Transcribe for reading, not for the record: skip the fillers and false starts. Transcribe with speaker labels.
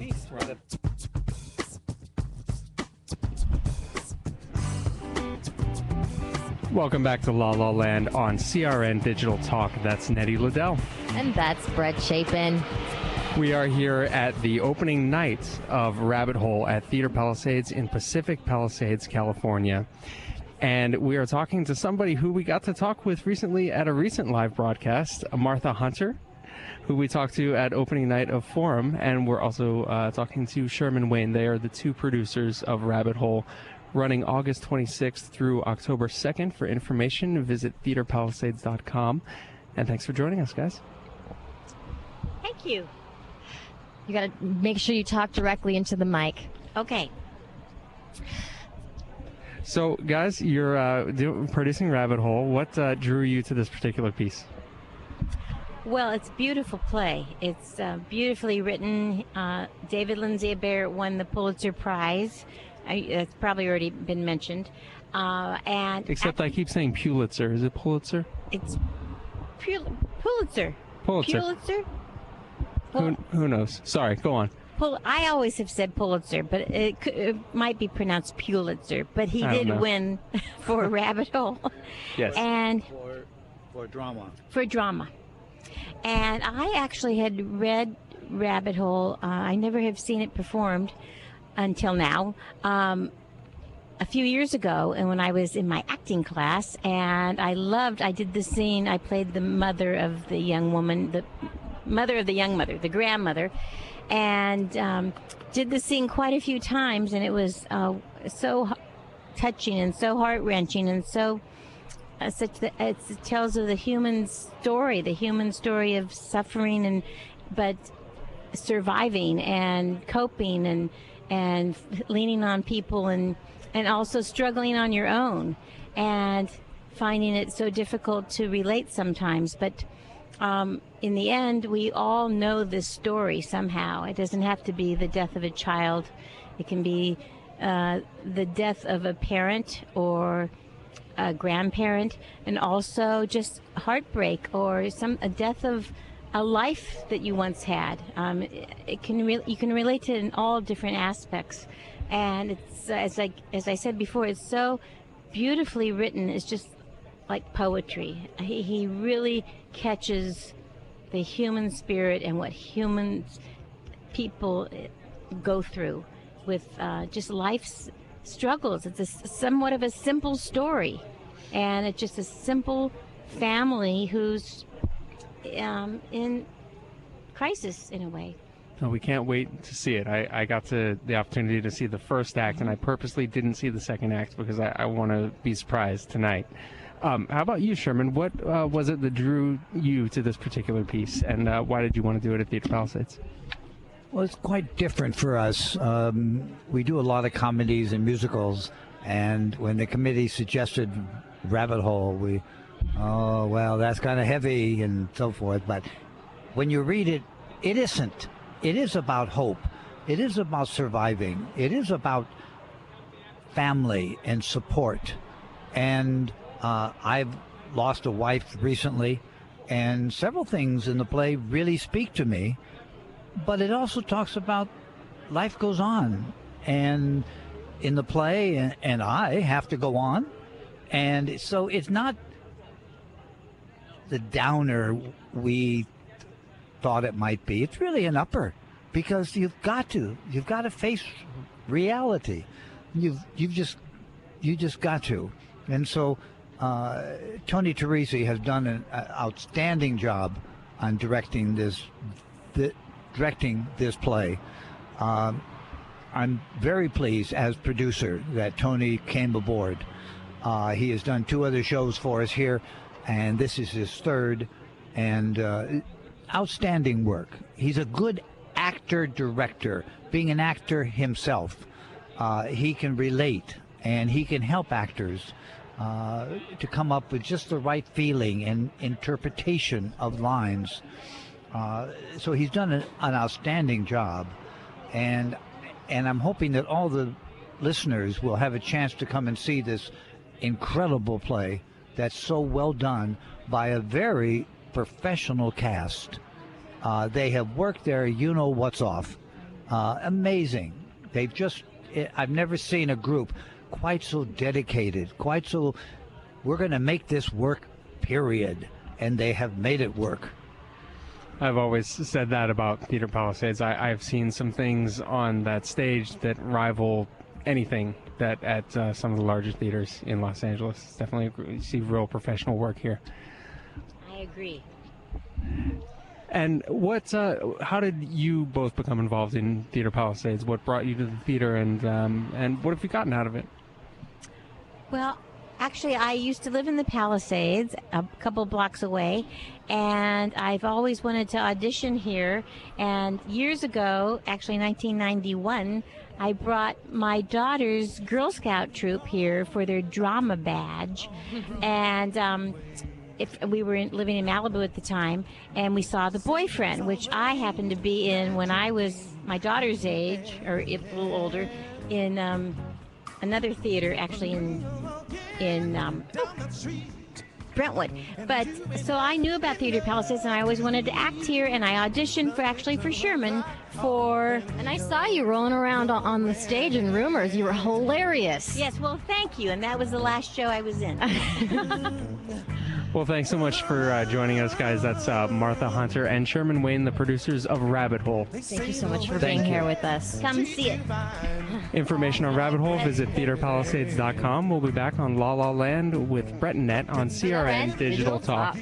Speaker 1: beast, right? Welcome back to La La Land on CRN Digital Talk. That's Nettie Liddell.
Speaker 2: And that's Brett Chapin.
Speaker 1: We are here at the opening night of Rabbit Hole at Theater Palisades in Pacific Palisades, California. And we are talking to somebody who we got to talk with recently at a recent live broadcast, Martha Hunter, who we talked to at opening night of Forum. And we're also talking to Sherman Wayne. They are the two producers of Rabbit Hole, running August 26th through October 2nd. For information, visit theaterpalisades.com. And thanks for joining us, guys.
Speaker 3: Thank you.
Speaker 2: You got to make sure you talk directly into the mic.
Speaker 3: Okay.
Speaker 1: So, guys, you're producing Rabbit Hole. What drew you to this particular piece?
Speaker 3: Well, it's a beautiful play. It's beautifully written. David Lindsay Abair won the Pulitzer Prize. It's probably already been mentioned. And
Speaker 1: except I keep saying Pulitzer. Is it Pulitzer?
Speaker 3: It's Pulitzer.
Speaker 1: Pulitzer. Who knows? Sorry, go on.
Speaker 3: I always have said Pulitzer, but it might be pronounced Pulitzer. But he did win for Rabbit Hole.
Speaker 1: Yes.
Speaker 3: And
Speaker 4: for drama.
Speaker 3: For drama. And I actually had read Rabbit Hole. I never have seen it performed until now, a few years ago, and when I was in my acting class, and I did the scene. I played the mother of the young woman, the grandmother, and did the scene quite a few times, and it was so touching and so heart-wrenching, and so it tells of the human story of suffering but surviving and coping and leaning on people and also struggling on your own and finding it so difficult to relate sometimes. But in the end, we all know this story somehow. It doesn't have to be the death of a child. It can be the death of a parent or a grandparent, and also just heartbreak or a death of a life that you once had. You can relate to it in all different aspects, and it's as I said before, it's so beautifully written. It's just like poetry. He really catches the human spirit and what people go through with just life's struggles. It's somewhat of a simple story, and it's just a simple family who's in crisis in a way.
Speaker 1: No, we can't wait to see it. I got the opportunity to see the first act, and I purposely didn't see the second act because I want to be surprised tonight. How about you, Sherman? What was it that drew you to this particular piece, and why did you want to do it at Theater Palisades?
Speaker 4: Well, it's quite different for us. We do a lot of comedies and musicals, and when the committee suggested Rabbit Hole, that's kind of heavy and so forth. But when you read it, it isn't. It is about hope. It is about surviving. It is about family and support. And I've lost a wife recently, and several things in the play really speak to me. But it also talks about life goes on, and in the play, and I have to go on. And so it's not the downer we thought it might be. It's really an upper, because you've got to face reality. You just got to. And so Tony Teresi has done an outstanding job on directing this play. I'm very pleased as producer that Tony came aboard. He has done 2 other shows for us here, and this is his 3rd, and outstanding work. He's a good actor-director. Being an actor himself, he can relate, and he can help actors to come up with just the right feeling and interpretation of lines. So he's done an outstanding job, and I'm hoping that all the listeners will have a chance to come and see this incredible play that's so well done by a very professional cast. They have worked their you-know-what's off, Amazing. I've never seen a group quite so dedicated, quite so, we're going to make this work, period. And they have made it work.
Speaker 1: I've always said that about Theater Palisades. I've seen some things on that stage that rival anything that at some of the larger theaters in Los Angeles. It's definitely, you see real professional work here.
Speaker 3: I agree.
Speaker 1: And how did you both become involved in Theater Palisades? What brought you to the theater, and what have you gotten out of it?
Speaker 3: Well, actually, I used to live in the Palisades, a couple blocks away, and I've always wanted to audition here. And years ago, actually 1991, I brought my daughter's Girl Scout troop here for their drama badge. And if we were living in Malibu at the time, and we saw The Boyfriend, which I happened to be in when I was my daughter's age, or if a little older, in another theater, actually in Brentwood. But so I knew about Theater Palisades, and I always wanted to act here, and I auditioned for Sherman for.
Speaker 2: And I saw you rolling around on the stage in Rumors. You were hilarious.
Speaker 3: Yes, well, thank you, and that was the last show I was in.
Speaker 1: Well, thanks so much for joining us, guys. That's Martha Hunter and Sherman Wayne, the producers of Rabbit Hole.
Speaker 2: Thank you so much for being here with us.
Speaker 3: Come see it.
Speaker 1: Information on Rabbit Hole, visit theaterpalisades.com. We'll be back on La La Land with Brett and Nett on CRN Digital Talk.